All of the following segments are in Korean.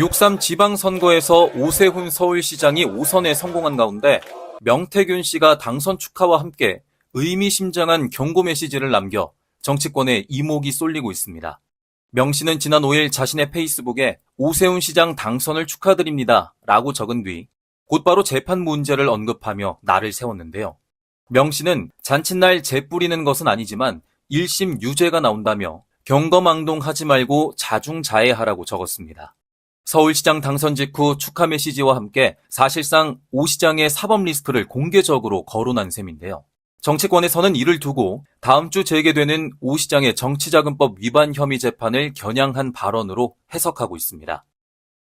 6.3 지방선거에서 오세훈 서울시장이 5선에 성공한 가운데 명태균 씨가 당선 축하와 함께 의미심장한 경고 메시지를 남겨 정치권에 이목이 쏠리고 있습니다. 명 씨는 지난 5일 자신의 페이스북에 오세훈 시장 당선을 축하드립니다 라고 적은 뒤 곧바로 재판 문제를 언급하며 날을 세웠는데요. 명 씨는 잔칫날 재 뿌리는 것은 아니지만 1심 유죄가 나온다며 경거망동하지 말고 자중자애하라고 적었습니다. 서울시장 당선 직후 축하 메시지와 함께 사실상 오 시장의 사법 리스크를 공개적으로 거론한 셈인데요. 정치권에서는 이를 두고 다음 주 재개되는 오 시장의 정치자금법 위반 혐의 재판을 겨냥한 발언으로 해석하고 있습니다.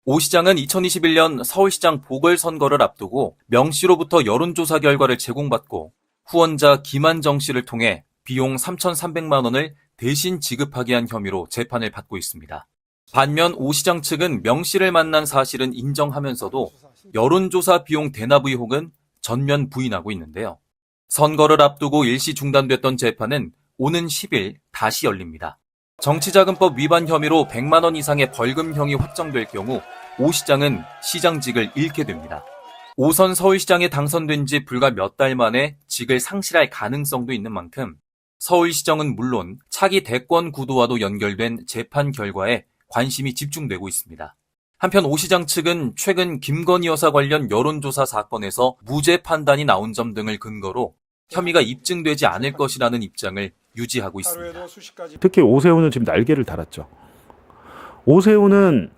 오 시장은 2021년 서울시장 보궐선거를 앞두고 명 씨로부터 여론조사 결과를 제공받고 후원자 김한정 씨를 통해 비용 3,300만 원을 대신 지급하게 한 혐의로 재판을 받고 있습니다. 반면 오 시장 측은 명 씨를 만난 사실은 인정하면서도 여론조사 비용 대납 의혹은 전면 부인하고 있는데요. 선거를 앞두고 일시 중단됐던 재판은 오는 10일 다시 열립니다. 정치자금법 위반 혐의로 100만 원 이상의 벌금형이 확정될 경우 오 시장은 시장직을 잃게 됩니다. 5선 서울시장에 당선된 지 불과 몇 달 만에 직을 상실할 가능성도 있는 만큼 서울시정은 물론 차기 대권 구도와도 연결된 재판 결과에 관심이 집중되고 있습니다. 한편 오 시장 측은 최근 김건희 여사 관련 여론조사 사건에서 무죄 판단이 나온 점 등을 근거로 혐의가 입증되지 않을 것이라는 입장을 유지하고 있습니다. 특히 오세훈은 지금 날개를 달았죠. 오세훈은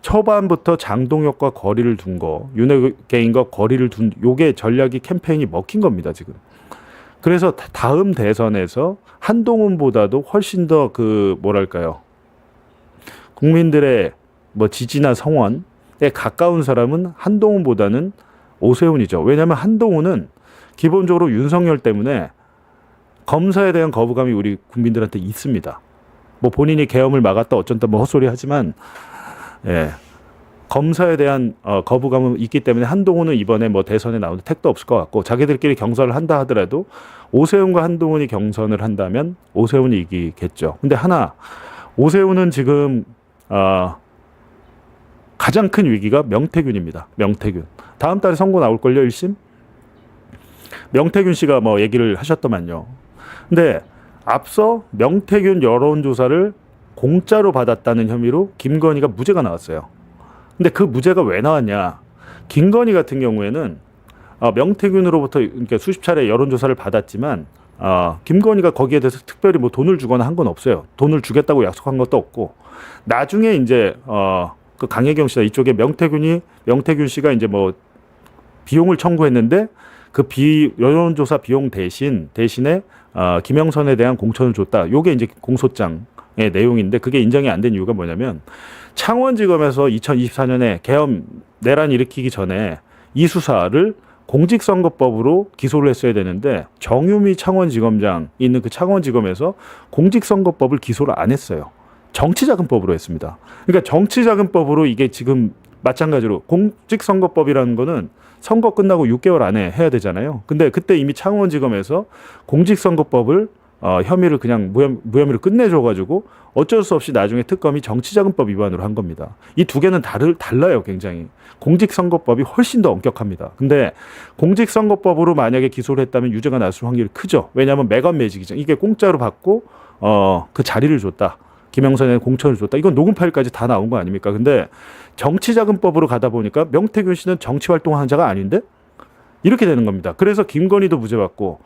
초반부터 장동혁과 거리를 둔 거, 윤핵개인과 거리를 둔 요게 전략이 캠페인이 먹힌 겁니다, 지금. 그래서 다음 대선에서 한동훈보다도 훨씬 더 국민들의 지지나 성원에 가까운 사람은 한동훈보다는 오세훈이죠. 왜냐하면 한동훈은 기본적으로 윤석열 때문에 검사에 대한 거부감이 우리 국민들한테 있습니다. 본인이 계엄을 막았다 어쩐다 헛소리 하지만 검사에 대한 거부감은 있기 때문에 한동훈은 이번에 대선에 나오는데 택도 없을 것 같고 자기들끼리 경선을 한다 하더라도 오세훈과 한동훈이 경선을 한다면 오세훈이 이기겠죠. 근데 오세훈은 지금 가장 큰 위기가 명태균입니다. 명태균. 다음 달에 선고 나올걸요, 1심? 명태균 씨가 얘기를 하셨더만요. 근데 앞서 명태균 여론조사를 공짜로 받았다는 혐의로 김건희가 무죄가 나왔어요. 근데 그 무죄가 왜 나왔냐? 김건희 같은 경우에는 명태균으로부터 그러니까 수십 차례 여론조사를 받았지만 김건희가 거기에 대해서 특별히 돈을 주거나 한 건 없어요. 돈을 주겠다고 약속한 것도 없고 나중에 이제 그 강혜경 씨나 이쪽에 명태균 씨가 이제 비용을 청구했는데 그 여론조사 비용 대신에 김영선에 대한 공천을 줬다. 요게 이제 공소장의 내용인데 그게 인정이 안 된 이유가 뭐냐면 창원지검에서 2024년에 계엄 내란 일으키기 전에 이 수사를 공직선거법으로 기소를 했어야 되는데 정유미 창원지검장이 있는 그 창원지검에서 공직선거법을 기소를 안 했어요. 정치자금법으로 했습니다. 그러니까 정치자금법으로 이게 지금 마찬가지로 공직선거법이라는 거는 선거 끝나고 6개월 안에 해야 되잖아요. 근데 그때 이미 창원지검에서 공직선거법을 혐의를 그냥 무혐의로 끝내줘가지고 어쩔 수 없이 나중에 특검이 정치자금법 위반으로 한 겁니다. 이 두 개는 달라요, 굉장히. 공직선거법이 훨씬 더 엄격합니다. 근데 공직선거법으로 만약에 기소를 했다면 유죄가 났을 확률이 크죠. 왜냐하면 매건매직이죠. 이게 공짜로 받고 그 자리를 줬다. 김영선에 공천을 줬다. 이건 녹음 파일까지 다 나온 거 아닙니까? 근데 정치자금법으로 가다 보니까 명태균 씨는 정치활동한 자가 아닌데 이렇게 되는 겁니다. 그래서 김건희도 무죄 받고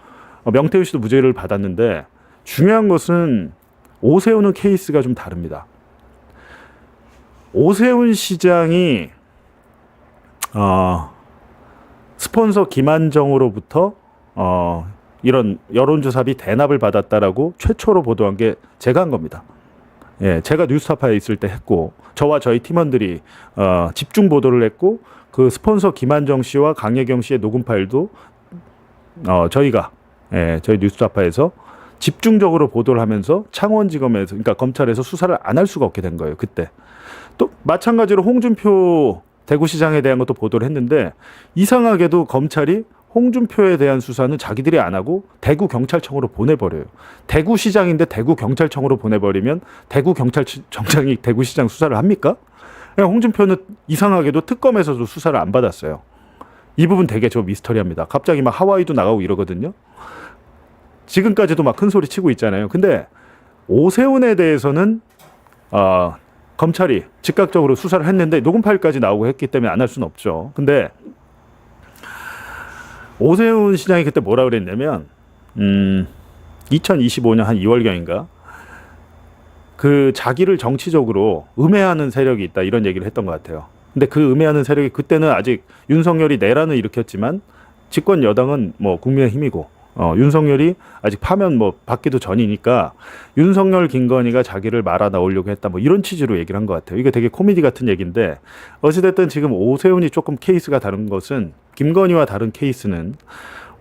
명태균 씨도 무죄를 받았는데 중요한 것은 오세훈은 케이스가 좀 다릅니다. 오세훈 시장이 스폰서 김한정으로부터 이런 여론조사비 대납을 받았다라고 최초로 보도한 게 제가 한 겁니다. 제가 뉴스타파에 있을 때 했고 저와 저희 팀원들이 집중 보도를 했고 그 스폰서 김한정 씨와 강혜경 씨의 녹음 파일도 저희가 저희 뉴스타파에서 집중적으로 보도를 하면서 창원지검에서 그러니까 검찰에서 수사를 안 할 수가 없게 된 거예요. 그때 또 마찬가지로 홍준표 대구시장에 대한 것도 보도를 했는데 이상하게도 검찰이 홍준표에 대한 수사는 자기들이 안 하고 대구경찰청으로 보내버려요. 대구시장인데 대구경찰청으로 보내버리면 대구경찰청장이 대구시장 수사를 합니까? 홍준표는 이상하게도 특검에서도 수사를 안 받았어요. 이 부분 되게 저 미스터리합니다. 갑자기 막 하와이도 나가고 이러거든요. 지금까지도 막 큰 소리 치고 있잖아요. 근데 오세훈에 대해서는 검찰이 즉각적으로 수사를 했는데 녹음 파일까지 나오고 했기 때문에 안 할 수는 없죠. 근데 오세훈 시장이 그때 뭐라 그랬냐면 2025년 한 2월경인가 그 자기를 정치적으로 음해하는 세력이 있다 이런 얘기를 했던 것 같아요. 근데 그 음해하는 세력이 그때는 아직 윤석열이 내란을 일으켰지만 집권 여당은 뭐 국민의힘이고 윤석열이 아직 파면 뭐 받기도 전이니까 윤석열 김건희가 자기를 말아 나오려고 했다 뭐 이런 취지로 얘기를 한 것 같아요. 이게 되게 코미디 같은 얘기인데 어찌됐든 지금 오세훈이 조금 케이스가 다른 것은 김건희와 다른 케이스는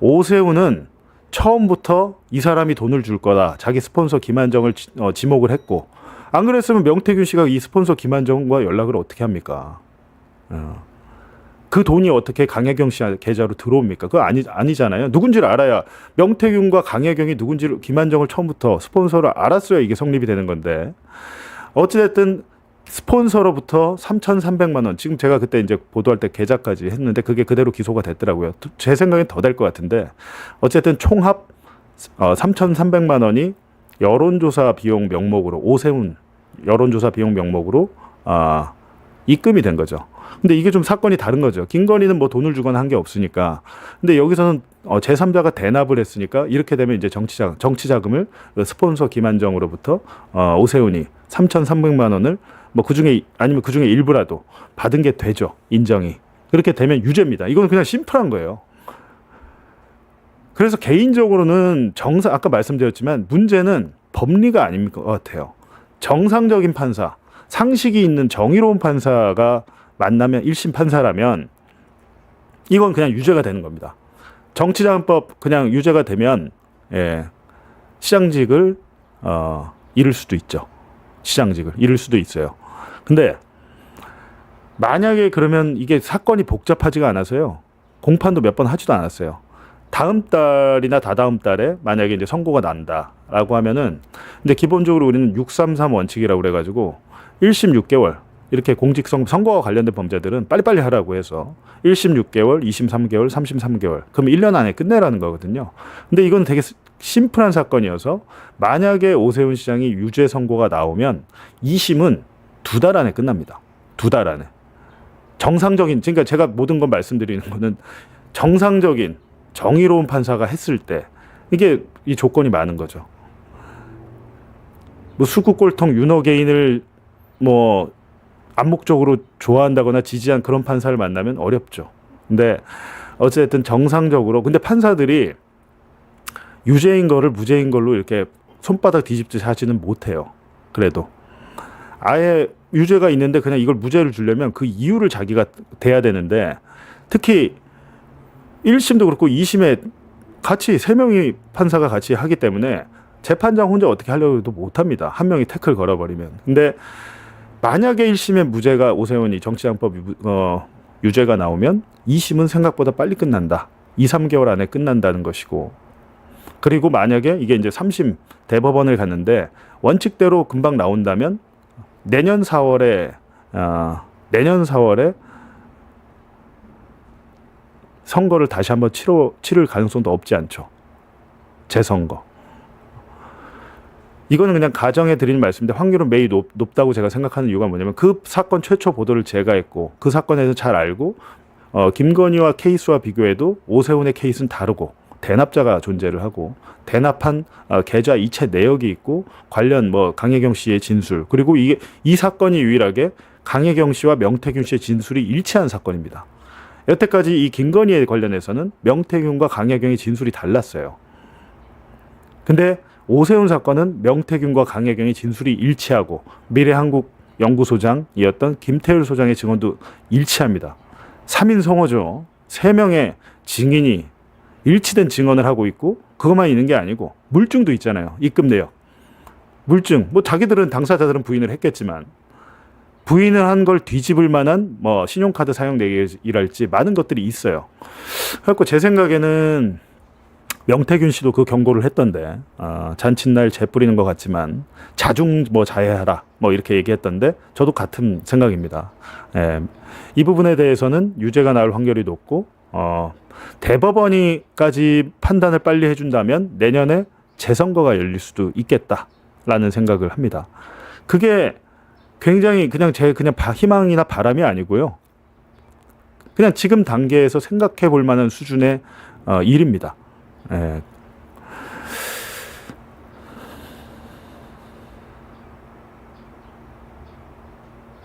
오세훈은 처음부터 이 사람이 돈을 줄 거다. 자기 스폰서 김한정을 지목을 했고 안 그랬으면 명태균 씨가 이 스폰서 김한정과 연락을 어떻게 합니까? 그 돈이 어떻게 강혜경 씨 계좌로 들어옵니까? 그거 아니잖아요. 누군지를 알아야 명태균과 강혜경이 누군지를 김한정을 처음부터 스폰서를 알았어야 이게 성립이 되는 건데 어찌됐든 스폰서로부터 3,300만 원 지금 제가 그때 이제 보도할 때 계좌까지 했는데 그게 그대로 기소가 됐더라고요. 제 생각엔 더 될 것 같은데 어쨌든 총합 3,300만 원이 여론조사 비용 명목으로 오세훈 여론조사 비용 명목으로 입금이 된 거죠. 근데 이게 좀 사건이 다른 거죠. 김건희는 뭐 돈을 주거나 한 게 없으니까. 근데 여기서는 제3자가 대납을 했으니까 이렇게 되면 이제 정치 자금을 스폰서 김한정으로부터 오세훈이 3,300만 원을 뭐 그중에 아니면 그중에 일부라도 받은 게 되죠. 인정이. 그렇게 되면 유죄입니다. 이건 그냥 심플한 거예요. 그래서 개인적으로는 아까 말씀드렸지만 문제는 법리가 아닌 것 같아요. 정상적인 판사, 상식이 있는 정의로운 판사가 만나면 1심 판사라면 이건 그냥 유죄가 되는 겁니다. 정치자금법 그냥 유죄가 되면 시장직을 잃을 수도 있죠. 시장직을 잃을 수도 있어요. 근데 만약에 그러면 이게 사건이 복잡하지가 않아서요. 공판도 몇 번 하지도 않았어요. 다음 달이나 다다음 달에 만약에 이제 선고가 난다라고 하면은 근데 기본적으로 우리는 633 원칙이라고 그래가지고 1심 6개월 이렇게 선거와 관련된 범죄들은 빨리빨리 하라고 해서 1심 6개월, 2심 3개월, 3심 3개월. 그럼 1년 안에 끝내라는 거거든요. 근데 이건 되게 심플한 사건이어서 만약에 오세훈 시장이 유죄 선고가 나오면 2심은 2달 안에 끝납니다. 2달 안에. 정상적인, 그러니까 제가 모든 건 말씀드리는 거는 정상적인 정의로운 판사가 했을 때 이게 이 조건이 많은 거죠. 뭐 수구꼴통 윤호개인을 뭐 암묵적으로 좋아한다거나 지지한 그런 판사를 만나면 어렵죠. 근데 어쨌든 정상적으로 근데 판사들이 유죄인 거를 무죄인 걸로 이렇게 손바닥 뒤집듯이 하지는 못해요. 그래도 아예 유죄가 있는데 그냥 이걸 무죄를 주려면 그 이유를 자기가 대야 되는데 특히 1심도 그렇고 2심에 같이 3명이 판사가 같이 하기 때문에 재판장 혼자 어떻게 하려고 해도 못합니다. 한 명이 태클 걸어버리면. 근데 만약에 1심에 무죄가 오세훈이 정치자금법 유죄가 나오면 2심은 생각보다 빨리 끝난다. 2, 3개월 안에 끝난다는 것이고 그리고 만약에 이게 이제 3심 대법원을 갔는데 원칙대로 금방 나온다면 내년 4월에 선거를 다시 한번 치를 가능성도 없지 않죠. 재선거. 이거는 그냥 가정해 드리는 말씀인데 확률은 매우 높다고 제가 생각하는 이유가 뭐냐면 그 사건 최초 보도를 제가 했고 그 사건에서 잘 알고 김건희와 케이스와 비교해도 오세훈의 케이스는 다르고 대납자가 존재를 하고 대납한 계좌 이체 내역이 있고 관련 뭐 강혜경 씨의 진술 그리고 이 사건이 유일하게 강혜경 씨와 명태균 씨의 진술이 일치한 사건입니다. 여태까지 이 김건희에 관련해서는 명태균과 강혜경의 진술이 달랐어요. 근데 오세훈 사건은 명태균과 강혜경의 진술이 일치하고 미래한국연구소장이었던 김태율 소장의 증언도 일치합니다. 3인 성호죠. 3명의 증인이 일치된 증언을 하고 있고 그것만 있는 게 아니고 물증도 있잖아요. 입금 내역. 물증. 뭐 자기들은 당사자들은 부인을 했겠지만 부인을 한 걸 뒤집을 만한 뭐 신용카드 사용 내역이랄지 많은 것들이 있어요. 그래서 제 생각에는 명태균 씨도 그 경고를 했던데 잔칫날 재 뿌리는 것 같지만 자중 뭐 자해하라 뭐 이렇게 얘기했던데 저도 같은 생각입니다. 예, 이 부분에 대해서는 유죄가 나올 확률이 높고 대법원이까지 판단을 빨리 해준다면 내년에 재선거가 열릴 수도 있겠다라는 생각을 합니다. 그게 굉장히 그냥 제 그냥 희망이나 바람이 아니고요. 그냥 지금 단계에서 생각해 볼 만한 수준의 일입니다. 예.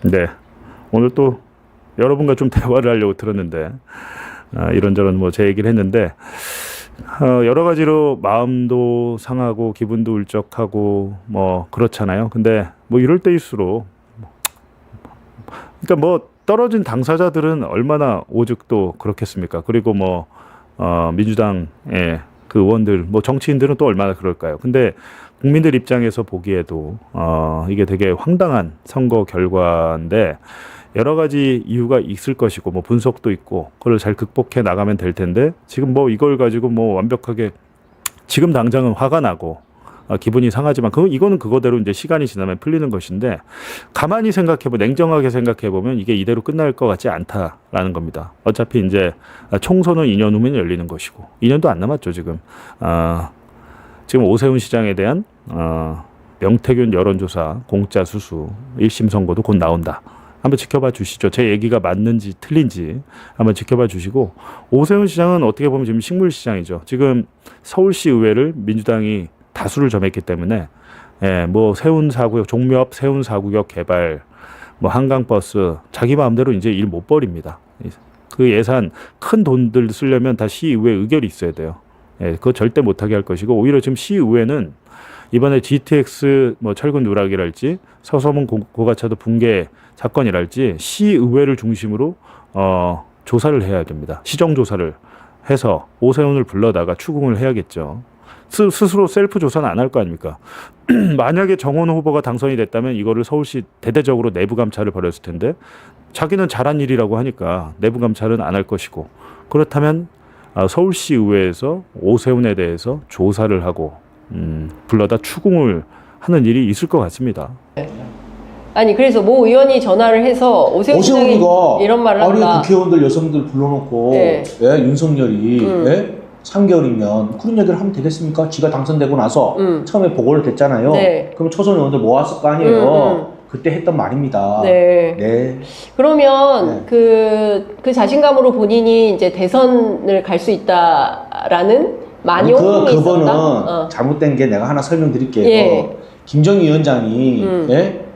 네. 오늘 또 여러분과 좀 대화를 하려고 들었는데 이런저런 뭐 제 얘기를 했는데 여러 가지로 마음도 상하고 기분도 울적하고 뭐 그렇잖아요. 근데 뭐 이럴 때일수록 그러니까 뭐 떨어진 당사자들은 얼마나 오죽도 그렇겠습니까? 그리고 뭐 민주당의 그 의원들, 뭐 정치인들은 또 얼마나 그럴까요? 근데 국민들 입장에서 보기에도 이게 되게 황당한 선거 결과인데 여러 가지 이유가 있을 것이고 뭐 분석도 있고 그걸 잘 극복해 나가면 될 텐데 지금 뭐 이걸 가지고 뭐 완벽하게 지금 당장은 화가 나고 기분이 상하지만 이거는 그거대로 이제 시간이 지나면 풀리는 것인데 가만히 냉정하게 생각해 보면 이게 이대로 끝날 것 같지 않다라는 겁니다. 어차피 이제 총선은 2년 후면 열리는 것이고 2년도 안 남았죠 지금. 지금 오세훈 시장에 대한 명태균 여론조사 공짜 수수 1심 선고도 곧 나온다. 한번 지켜봐 주시죠. 제 얘기가 맞는지 틀린지 한번 지켜봐 주시고 오세훈 시장은 어떻게 보면 지금 식물시장이죠. 지금 서울시 의회를 민주당이 다수를 점했기 때문에 뭐 세운 4구역 종묘 세운 4구역 개발 뭐 한강버스 자기 마음대로 이제 일 못 벌입니다. 그 예산 큰 돈들 쓰려면 다 시의회 의결이 있어야 돼요. 그거 절대 못하게 할 것이고 오히려 지금 시의회는 이번에 GTX 뭐 철근 누락이랄지 서서문 고가차도 붕괴 사건이랄지 시의회를 중심으로 조사를 해야 됩니다. 시정 조사를 해서 오세훈을 불러다가 추궁을 해야겠죠. 스스로 셀프 조사는 안 할 거 아닙니까? 만약에 정원 후보가 당선이 됐다면 이거를 서울시 대대적으로 내부 감찰을 벌였을 텐데 자기는 잘한 일이라고 하니까 내부 감찰은 안 할 것이고 그렇다면 서울시 의회에서 오세훈에 대해서 조사를 하고 불러다 추궁을 하는 일이 있을 것 같습니다. 아니 그래서 모 의원이 전화를 해서 오세훈 시장이 이런 말을 한다. 국회의원들 여성들 불러놓고 네. 윤석열이 3개월이면 그런 얘기를 하면 되겠습니까? 지가 당선되고 나서 처음에 보고를 됐잖아요. 네. 그럼 초선 의원들 모았을 거 아니에요. 그때 했던 말입니다. 네. 네. 그러면 그 자신감으로 본인이 이제 대선을 갈 수 있다라는 만용이 그거는 있었다. 잘못된 게 내가 하나 설명드릴게요. 예. 김정희 위원장이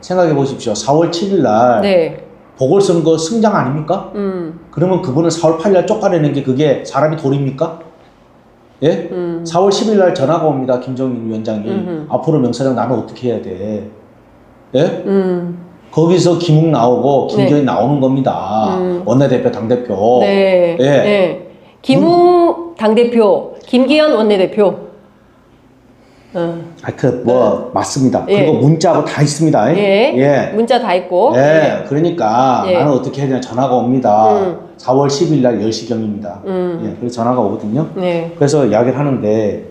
생각해 보십시오. 4월 7일 날 네. 보궐선거 승장 아닙니까? 그러면 그분을 4월 8일 날 쫓아내는 게 그게 사람이 도리입니까? 예? 4월 10일 날 전화가 옵니다. 김정인 위원장이. 앞으로 명사장 나는 어떻게 해야 돼? 예? 거기서 김웅 나오고 김기현 나오는 겁니다. 원내대표, 당대표. 네. 예. 네. 김웅 당대표, 김기현 원내대표. 맞습니다. 예. 그리고 문자하고 다 있습니다. 예. 문자 다 있고. 예. 그러니까 예. 나는 어떻게 해야 되냐 전화가 옵니다. 4월 10일 날 10시경입니다. 예. 그래서 전화가 오거든요. 네. 그래서 이야기를 하는데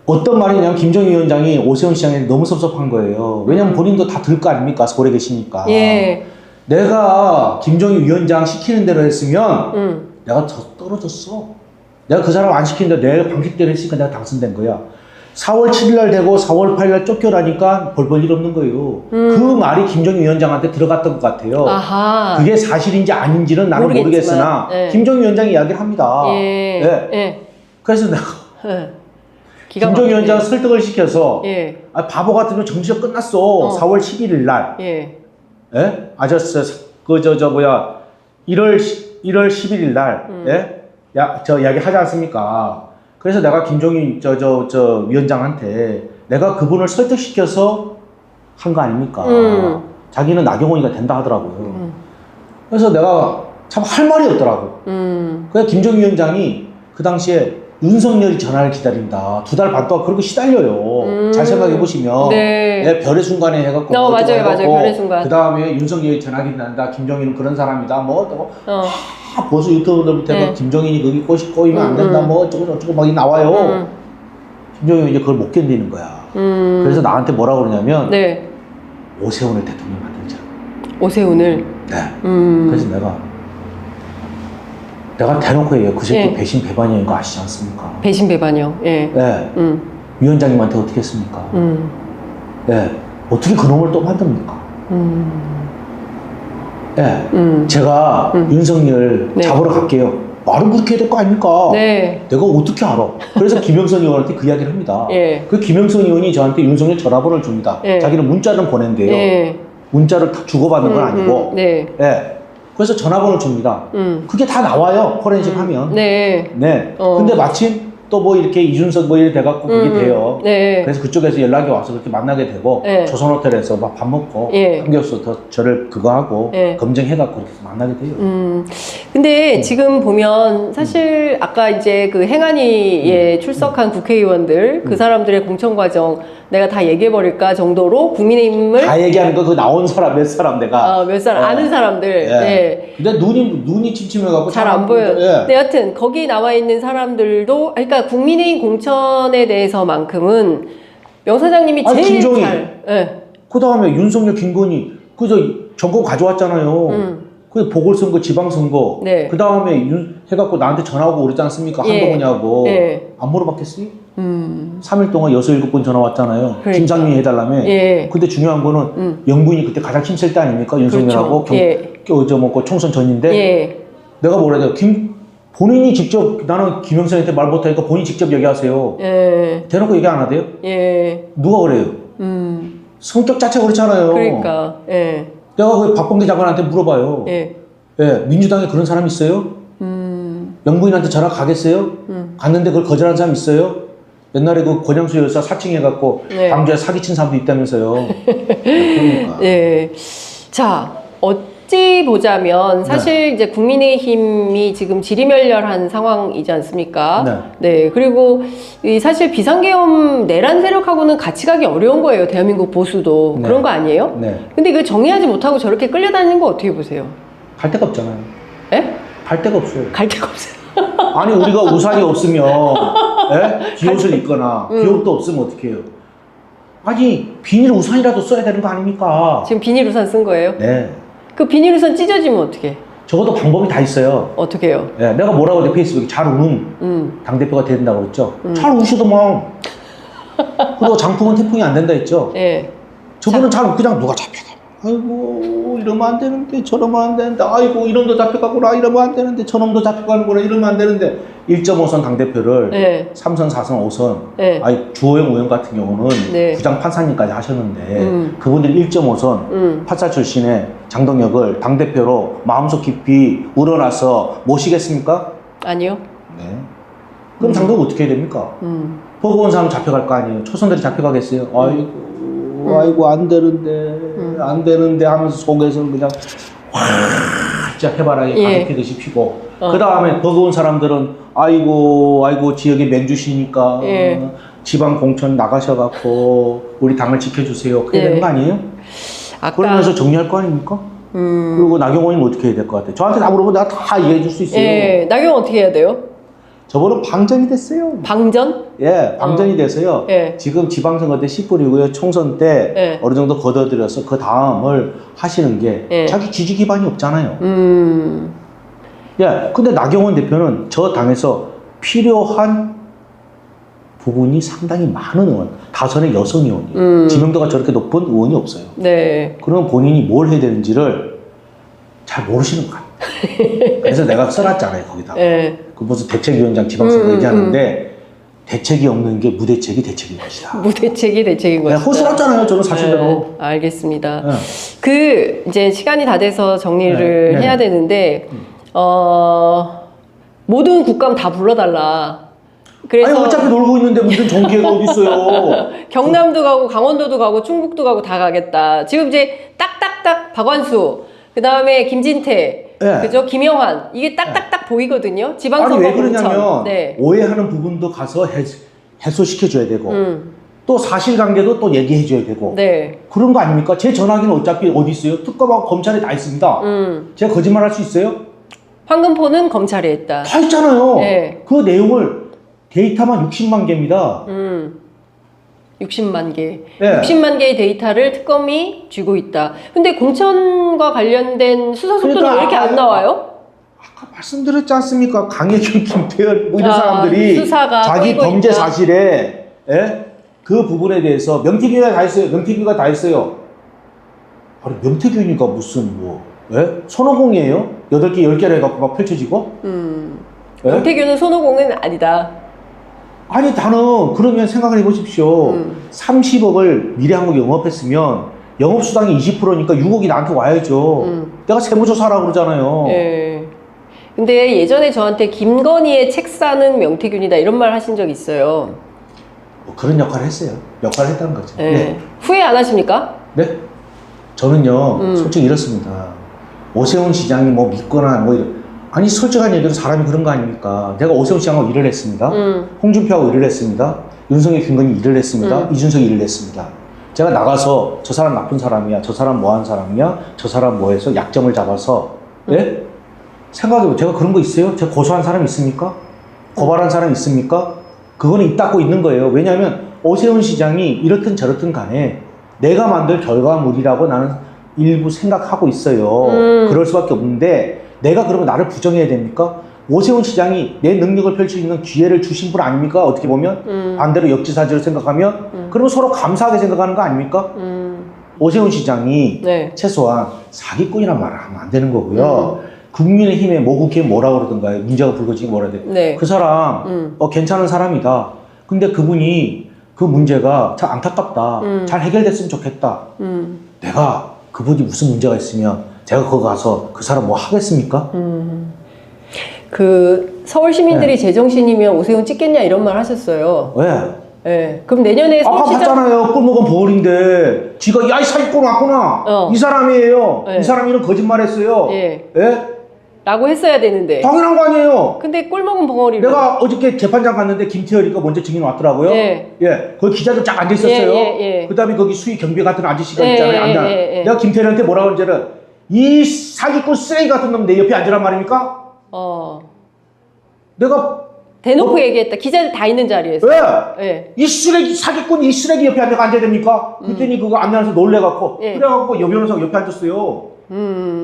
어떤 말이냐면 김정희 위원장이 오세훈 시장에 너무 섭섭한 거예요. 왜냐면 본인도 다 들 거 아닙니까? 서울에 계시니까. 예. 내가 김정희 위원장 시키는 대로 했으면 내가 떨어졌어. 내가 그 사람 안 시키는데 내가 방식대로 했으니까 내가 당선된 거야. 4월 7일 날 되고 4월 8일 날 쫓겨나니까 벌 일 없는 거예요. 그 말이 김정희 위원장한테 들어갔던 것 같아요. 아하. 그게 사실인지 아닌지는 나는 모르겠으나 예. 김정희 위원장이 이야기를 합니다. 예. 예. 예. 그래서 내가 김정희 위원장 설득을 시켜서 예. 바보 같으면 정치적 끝났어. 4월 11일 날. 예. 예? 1월 11일 날. 예? 저 이야기 하지 않습니까? 그래서 내가 김종인 위원장한테 내가 그분을 설득시켜서 한 거 아닙니까? 자기는 나경원이가 된다 하더라고요. 그래서 내가 참 할 말이 없더라고. 그래서 김종인 위원장이 그 당시에 윤석열이 전화를 기다린다. 2달 반 동안 그렇게 시달려요. 잘 생각해 보시면. 네. 별의 순간에 해갖고. 맞아요. 별의 순간. 그 다음에 윤석열이 전화 기다린다. 김종인은 그런 사람이다. 뭐 어쩌고. 벌써 유튜브들부터 네. 김종인이 거기 꼬이면 안 된다. 뭐 어쩌고 막 나와요. 김종인은 이제 그걸 못 견디는 거야. 그래서 나한테 뭐라 그러냐면. 네. 오세훈을 대통령 만들자. 오세훈을. 네. 그래서 내가 대놓고 얘기해요. 그 새끼 예. 배신 배반이인 거 아시지 않습니까? 배신 배반이요. 예. 네. 위원장님한테 어떻게 했습니까? 네. 어떻게 그놈을 또 만듭니까? 네. 제가 윤석열 네. 잡으러 갈게요. 말은 그렇게 해야 될 거 아닙니까? 네. 내가 어떻게 알아? 그래서 김영선 의원한테 그 이야기를 합니다. 예. 그 김영선 의원이 저한테 윤석열 전화번호를 줍니다. 예. 자기는 문자를 보낸대요. 예. 문자를 다 주고받는 건 아니고. 네. 예. 그래서 전화번호를 줍니다. 그게 다 나와요. 포렌식 하면. 네. 네. 근데 마침 또 뭐 이렇게 이준석 뭐 이래 돼갖고 그게 돼요. 네. 그래서 그쪽에서 연락이 와서 그렇게 만나게 되고 네. 조선호텔에서 막 밥 먹고 예. 한교수 더 저를 그거 하고 예. 검증해갖고 이렇게 만나게 돼요. 근데 지금 보면 사실 아까 이제 그 행안위에 출석한 국회의원들 그 사람들의 공천 과정 내가 다 얘기해 버릴까 정도로 국민의힘을 다 얘기하는 거 그 나온 사람 몇 사람 내가 몇 사람 아는 사람들 예. 네. 근데 눈이 침침해갖고 잘 안 보여요. 예. 근데 여튼 거기 나와 있는 사람들도 그러니까 국민의힘 공천에 대해서만큼은 명 사장님이 아니, 제일 김종인. 잘 예. 그 다음에 윤석열, 김건희 그저 정권 가져왔잖아요. 그 보궐선거, 지방선거. 네. 그 다음에 해갖고 나한테 전화오고 그러지 않습니까? 예. 한동훈이하고. 예. 안 물어봤겠어요? 3일 동안 6, 7번 전화 왔잖아요. 그러니까. 김상민이 해달라며. 예. 근데 중요한 거는 영부인이 그때 가장 힘쓸 때 아닙니까? 윤석열하고 그렇죠. 예. 뭐 총선 전인데. 예. 내가 뭐라 해야 돼? 본인이 직접 나는 김영선한테 말 못하니까 본인이 직접 얘기하세요. 예. 대놓고 얘기 안 하대요? 예. 누가 그래요? 성격 자체가 그렇잖아요. 그러니까 예. 내가 그 박범계 장관한테 물어봐요. 예. 예, 민주당에 그런 사람 있어요? 영부인한테 전화 가겠어요? 갔는데 그걸 거절한 사람 있어요? 옛날에 그 권양수 여사 사칭해갖고 네. 광주에 사기친 사람도 있다면서요. 그러니까. 예. 자, 어찌 보자면 사실 이제 국민의힘이 지금 지리멸렬한 상황이지 않습니까? 네. 그리고 이 사실 비상계엄 내란 세력하고는 같이 가기 어려운 거예요. 대한민국 보수도. 네. 그런 거 아니에요? 네. 근데 그 정리하지 못하고 저렇게 끌려다니는 거 어떻게 보세요? 갈 데가 없잖아요. 예? 갈 데가 없어요. 갈 데가 없어요. 아니 우리가 우산이 없으면 예? 비옷을 입거나 비옷도 없으면 어떻게 해요? 아니 비닐 우산이라도 써야 되는 거 아닙니까? 지금 비닐 우산 쓴 거예요? 네. 그 비닐 우산 찢어지면 어떻게? 적어도 방법이 다 있어요. 어떻게 해요? 예, 내가 뭐라고 내 페이스북에 잘 우는 당대표가 된다고 그랬죠. 잘 우시더만. 그리고 장풍은 태풍이 안 된다 했죠. 예. 저분은 잘 그냥 누가 잡혀가. 아이고 이러면 안 되는데 저러면 안 되는데 아이고 이놈도 잡혀가구나 이러면 안 되는데 저놈도 잡혀가는구나 이러면 안 되는데 1.5선 당대표를 네. 3선 4선 5선 네. 아니 주호영 의원 같은 경우는 네. 부장 판사님까지 하셨는데 그분들이 1.5선 판사 출신의 장동혁을 당대표로 마음속 깊이 우러나서 모시겠습니까? 아니요. 네. 그럼 장동혁 어떻게 해야 됩니까? 버거운 사람 잡혀갈 거 아니에요. 초선들이 잡혀가겠어요? 아이고 안 되는데 하면서 속에서 그냥 진짜 해바라기 예. 가득히듯이 피고 그 다음에 버거운 사람들은 아이고 지역에 맨주시니까 예. 지방 공천 나가셔갖고 우리 당을 지켜주세요. 그래야 예. 되는 거 아니에요? 아까 그러면서 정리할 거 아닙니까? 그리고 나경원이는 어떻게 해야 될 것 같아요? 저한테 다 물어보면 내가 다 이해해 줄 수 있어요. 예. 나경원 어떻게 해야 돼요? 저번은 방전이 됐어요. 방전? 예, 방전이 돼서요. 예. 지금 지방선거 때 10불이고요. 총선 때 예. 어느 정도 걷어들여서 그 다음을 하시는 게 예. 자기 지지 기반이 없잖아요. 예, 근데 나경원 대표는 저 당에서 필요한 부분이 상당히 많은 의원, 다선의 여성 의원이에요. 지명도가 저렇게 높은 의원이 없어요. 네. 그러면 본인이 뭘 해야 되는지를 잘 모르시는 것 같아요. 그래서 내가 써놨잖아요, 거기다가. 예. 그 무슨 대책위원장 지방선거 얘기하는데 대책이 없는 게 무대책이 대책인 것이다. 무대책이 대책인 네, 거죠. 허술했잖아요, 저는 사실대로. 네, 알겠습니다. 네. 그 이제 시간이 다 돼서 정리를 네, 네. 해야 되는데 모든 국감 다 불러달라. 그래서 아니 어차피 놀고 있는데 무슨 정기회가 어디 있어요? 경남도 가고 강원도도 가고 충북도 가고 다 가겠다. 지금 이제 딱딱딱 박완수, 그 다음에 김진태, 예. 그죠? 김영환 이게 딱딱딱 보이거든요. 아니 지방선거 왜 그러냐면 공천. 네. 오해하는 부분도 가서 해소시켜줘야 되고 또 사실관계도 또 얘기해줘야 되고 네. 그런 거 아닙니까? 제 전화기는 어차피 어디 있어요? 특검하고 검찰에 다 있습니다. 제가 거짓말할 수 있어요? 황금포는 검찰에 있다. 다 있잖아요. 네. 그 내용을 데이터만 60만 개입니다. 60만 개. 네. 60만 개의 데이터를 특검이 쥐고 있다. 근데 공천과 관련된 수사 속도는 그러니까 왜 이렇게 안 나와요? 아까 말씀드렸지 않습니까? 강혜경, 김태현 뭐 이런 아, 사람들이 수사가 자기 꼬이고 범죄 있다. 사실에 그 부분에 대해서 명태균이가 다 했어요. 명태균이가 다 했어요. 아니 명태균이가 무슨 뭐 손오공이에요? 8개 10개를 해갖고 막 펼쳐지고? 예? 명태균은 손오공은 아니다. 아니 나는 그러면 생각을 해보십시오. 30억을 미래한국 영업했으면 영업수당이 20%니까 6억이 나한테 와야죠. 내가 세무조사하라고 그러잖아요. 예. 근데 예전에 저한테 김건희의 책 사는 명태균이다 이런 말 하신 적 있어요. 뭐 그런 역할을 했어요. 역할을 했다는 거죠. 예. 네. 후회 안 하십니까? 네? 저는요, 솔직히 이렇습니다. 오세훈 시장이 뭐 믿거나 뭐 아니 솔직한 얘기로 사람이 그런 거 아닙니까? 내가 오세훈 시장하고 일을 했습니다. 홍준표하고 일을 했습니다. 윤석열, 김건희 일을 했습니다. 이준석이 일을 했습니다. 제가 나가서 저 사람 나쁜 사람이야, 저 사람 뭐한 사람이야, 저 사람 뭐해서 약점을 잡아서 예? 생각해보세요. 제가 그런 거 있어요? 제가 고소한 사람 있습니까? 고발한 사람 있습니까? 그거는 있다고 있는 거예요. 왜냐하면 오세훈 시장이 이렇든 저렇든 간에 내가 만들 결과물이라고 나는 일부 생각하고 있어요. 그럴 수밖에 없는데 내가 그러면 나를 부정해야 됩니까? 오세훈 시장이 내 능력을 펼칠 수 있는 기회를 주신 분 아닙니까? 어떻게 보면 반대로 역지사지로 생각하면 그러면 서로 감사하게 생각하는 거 아닙니까? 오세훈 시장이 네. 최소한 사기꾼이란 말을 하면 안 되는 거고요. 국민의힘의 모 국회의원 뭐라고 그러던가요? 문제가 불거지기 뭐라 해야 돼? 네. 그 사람 괜찮은 사람이다. 근데 그분이 그 문제가 참 안타깝다. 잘 해결됐으면 좋겠다. 내가 그분이 무슨 문제가 있으면 제가 거기 가서 그 사람 뭐 하겠습니까? 그 서울 시민들이 제정신이면 오세훈 찍겠냐 이런 말 하셨어요. 왜? 예. 그럼 내년에 아까 서울시장 봤잖아요. 꿀먹은 버울인데 지가 야 이 사기꾼 왔구나. 이 사람이에요. 네. 이 사람이 이런 거짓말했어요. 예. 예? 라고 했어야 되는데. 당연한 거 아니에요. 근데 꿀먹은 벙어리로. 내가 어저께 재판장 갔는데 김태열이가 먼저 증인 왔더라고요. 예. 예. 거기 기자들 쫙 앉아 있었어요. 예. 그 다음에 거기 수위 경비 같은 아저씨가 예, 있잖아요. 앉아. 예. 내가 김태열한테 뭐라고 그러는지는 이 사기꾼 쓰레기 같은 놈 내 옆에 앉으란 말입니까? 내가 대놓고 얘기했다. 기자들 다 있는 자리에서. 왜? 예. 이 쓰레기 사기꾼 이 쓰레기 옆에 앉아야 됩니까? 그랬더니 그거 안내하면서 놀래갖고 예. 그래갖고 여 변호사가 옆에 앉았어요.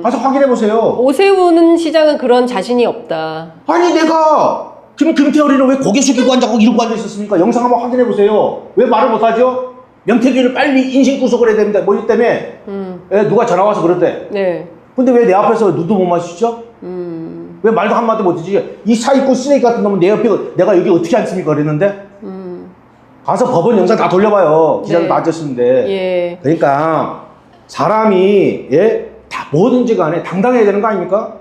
가서 확인해 보세요. 오세훈 시장은 그런 자신이 없다. 아니 내가 김태열이는 왜 고개 숙이고 앉고 이러고 앉아 있었습니까? 영상 한번 확인해 보세요. 왜 말을 못하죠? 명태균을 빨리 인신 구속을 해야 됩니다. 뭐 이 때문에 예, 누가 전화 와서 그러대. 네. 근데 왜 내 앞에서 눈도 못 마주치죠? 왜 말도 한마디 못하지? 이 사기꾼 쓰레기 같은 놈은 내 옆에 내가 여기 어떻게 앉습니까? 그랬는데 가서 법원 영상 다 돌려봐요. 기자들 네. 다 앉았는데. 예. 그러니까 사람이 다 뭐든지 간에 당당해야 되는 거 아닙니까?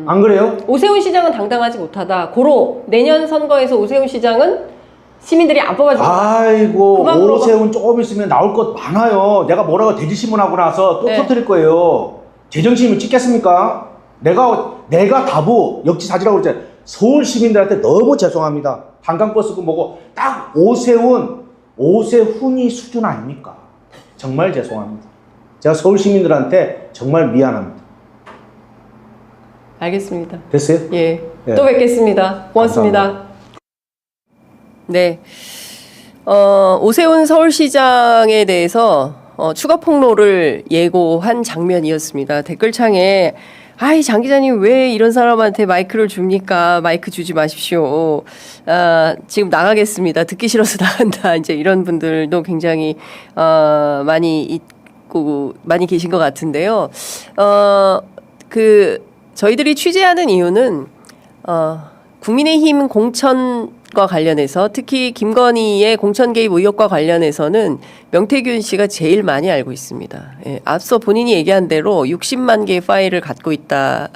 안 그래요? 오세훈 시장은 당당하지 못하다. 고로 내년 선거에서 오세훈 시장은 시민들이 안 뽑아주고. 아이고 그만 물어봐. 오세훈 조금 있으면 나올 것 많아요. 내가 뭐라고 대지신문하고 나서 또 네. 터뜨릴 거예요. 제정신이면 찍겠습니까? 내가 다부 역지사지라고 그랬잖아요. 서울 시민들한테 너무 죄송합니다. 한강버스고 뭐고 딱 오세훈이 수준 아닙니까? 정말 죄송합니다. 제가 서울 시민들한테 정말 미안합니다. 알겠습니다. 됐어요? 예. 예. 또 뵙겠습니다. 고맙습니다. 감사합니다. 네. 오세훈 서울시장에 대해서 추가 폭로를 예고한 장면이었습니다. 댓글창에 아이 장 기자님 왜 이런 사람한테 마이크를 줍니까? 마이크 주지 마십시오. 지금 나가겠습니다. 듣기 싫어서 나간다. 이제 이런 분들도 굉장히 많이 있고 많이 계신 것 같은데요. 저희들이 취재하는 이유는 국민의힘 공천 과 관련해서 특히 김건희의 공천 개입 의혹과 관련해서는 명태균 씨가 제일 많이 알고 있습니다. 예, 앞서 본인이 얘기한 대로 60만 개의 파일을 갖고 있다.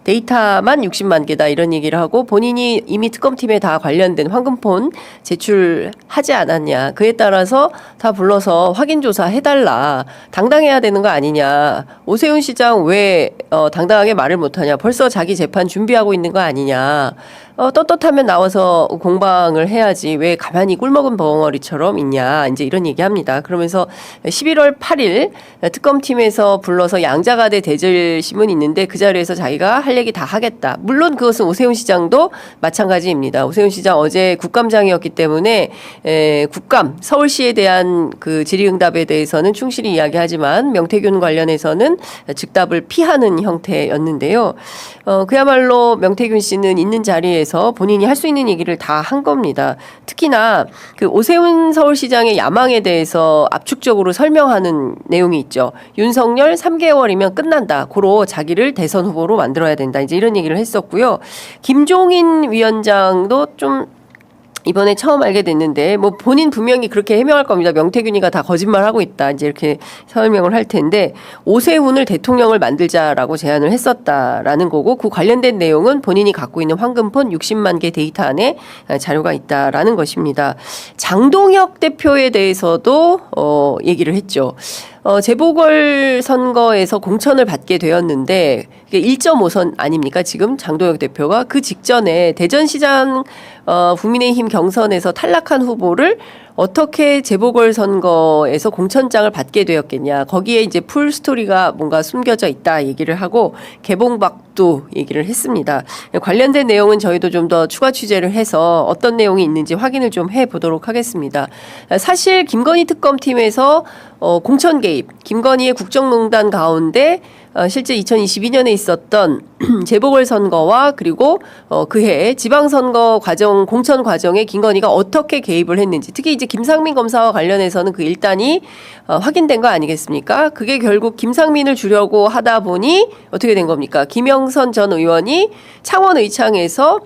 데이터만 60만 개다 이런 얘기를 하고 본인이 이미 특검팀에 다 관련된 황금폰 제출하지 않았냐. 그에 따라서 다 불러서 확인조사 해달라. 당당해야 되는 거 아니냐. 오세훈 시장 왜 당당하게 말을 못하냐. 벌써 자기 재판 준비하고 있는 거 아니냐. 떳떳하면 나와서 공방을 해야지 왜 가만히 꿀먹은 벙어리처럼 있냐. 이제 이런 얘기합니다. 그러면서 11월 8일 특검팀에서 불러서 양자가대 대질심은 있는데 그 자리에서 자기가 할 얘기 다 하겠다. 물론 그것은 오세훈 시장도 마찬가지입니다. 오세훈 시장 어제 국감장이었기 때문에 국감 서울시에 대한 그 질의응답에 대해서는 충실히 이야기하지만 명태균 관련해서는 즉답을 피하는 형태였는데요. 그야말로 명태균 씨는 있는 자리에서 본인이 할 수 있는 얘기를 다 한 겁니다. 특히나 그 오세훈 서울시장의 야망에 대해서 압축적으로 설명하는 내용이 있죠. 윤석열 3개월이면 끝난다. 고로 자기를 대선 후보로 만들어야 된다. 이제 이런 얘기를 했었고요. 김종인 위원장도 좀 이번에 처음 알게 됐는데 뭐 본인 분명히 그렇게 해명할 겁니다. 명태균이가 다 거짓말하고 있다. 이제 이렇게 설명을 할 텐데 오세훈을 대통령을 만들자라고 제안을 했었다라는 거고 그 관련된 내용은 본인이 갖고 있는 황금폰 60만 개 데이터 안에 자료가 있다라는 것입니다. 장동혁 대표에 대해서도 얘기를 했죠. 재보궐 선거에서 공천을 받게 되었는데 1.5선 아닙니까? 지금 장동혁 대표가 그 직전에 대전시장 국민의힘 경선에서 탈락한 후보를 어떻게 재보궐 선거에서 공천장을 받게 되었겠냐. 거기에 이제 풀 스토리가 뭔가 숨겨져 있다 얘기를 하고 개봉박도 얘기를 했습니다. 관련된 내용은 저희도 좀 더 추가 취재를 해서 어떤 내용이 있는지 확인을 좀 해보도록 하겠습니다. 사실 김건희 특검팀에서 공천 개입, 김건희의 국정농단 가운데 실제 2022년에 있었던 재보궐선거와 그리고 그해 지방선거 과정, 공천 과정에 김건희가 어떻게 개입을 했는지 특히 이제 김상민 검사와 관련해서는 그 일단이 확인된 거 아니겠습니까? 그게 결국 김상민을 주려고 하다 보니 어떻게 된 겁니까? 김영선 전 의원이 창원 의창에서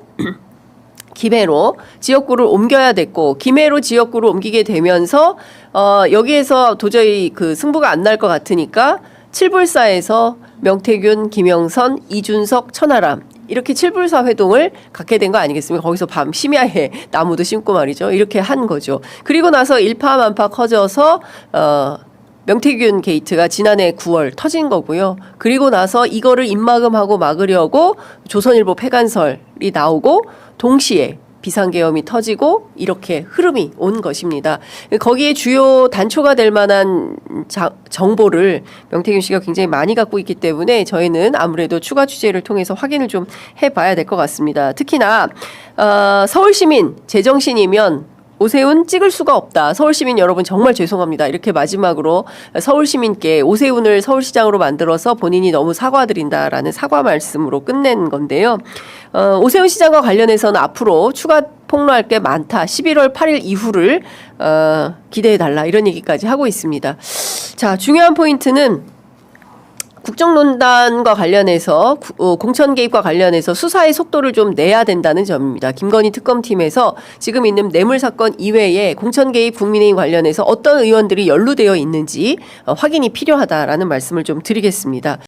김해로 지역구를 옮겨야 됐고 김해로 지역구를 옮기게 되면서 여기에서 도저히 그 승부가 안 날 것 같으니까 칠불사에서 명태균, 김영선, 이준석, 천하람 이렇게 칠불사 회동을 갖게 된 거 아니겠습니까? 거기서 밤 심야에 나무도 심고 말이죠. 이렇게 한 거죠. 그리고 나서 일파만파 커져서 명태균 게이트가 지난해 9월 터진 거고요. 그리고 나서 이거를 입막음하고 막으려고 조선일보 폐간설이 나오고 동시에 비상계엄이 터지고 이렇게 흐름이 온 것입니다. 거기에 주요 단초가 될 만한 정보를 명태균 씨가 굉장히 많이 갖고 있기 때문에 저희는 아무래도 추가 취재를 통해서 확인을 좀 해봐야 될 것 같습니다. 특히나 서울시민 제정신이면 오세훈 찍을 수가 없다. 서울시민 여러분 정말 죄송합니다. 이렇게 마지막으로 서울시민께 오세훈을 서울시장으로 만들어서 본인이 너무 사과드린다라는 사과 말씀으로 끝낸 건데요. 오세훈 시장과 관련해서는 앞으로 추가 폭로할 게 많다. 11월 8일 이후를 기대해달라. 이런 얘기까지 하고 있습니다. 자, 중요한 포인트는 국정농단과 관련해서 공천 개입과 관련해서 수사의 속도를 좀 내야 된다는 점입니다. 김건희 특검팀에서 지금 있는 뇌물 사건 이외에 공천 개입 국민의힘 관련해서 어떤 의원들이 연루되어 있는지 확인이 필요하다라는 말씀을 좀 드리겠습니다.